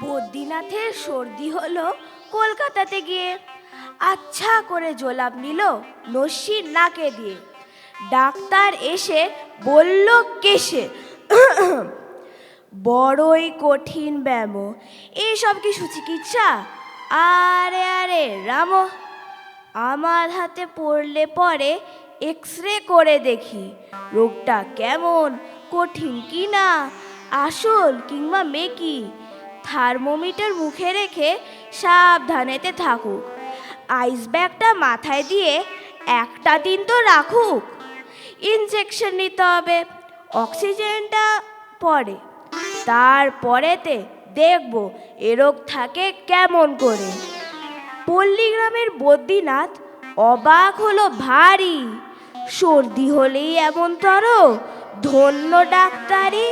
বদ্রীনাথের সর্দি হলো কলকাতাতে গিয়ে। আচ্ছা করে জোলাপ নিল নস্যির নাকে দিয়ে। ডাক্তার এসে বলল কেসে, বড়ই কঠিন ব্যায়াম, এসব কি সুচিকিৎসা? আরে আরে রাম, আমার হাতে পড়লে পরে এক্সরে করে দেখি রোগটা কেমন, কঠিন কি না, আসল কিংবা মেকি। থার্মোমিটার মুখে রেখে সাবধানেতে থাকুক, আইস ব্যাগটা মাথায় দিয়ে একটা দিন তো রাখুক। ইনজেকশন নিতে হবে, অক্সিজেনটা পরে, তারপরেতে দেখব এ রোগ থাকে কেমন করে। পল্লীগ্রামের বদ্রীনাথ অবাক হলো ভারী। সর্দি হলেই এমন তর, ধন্য ডাক্তারি।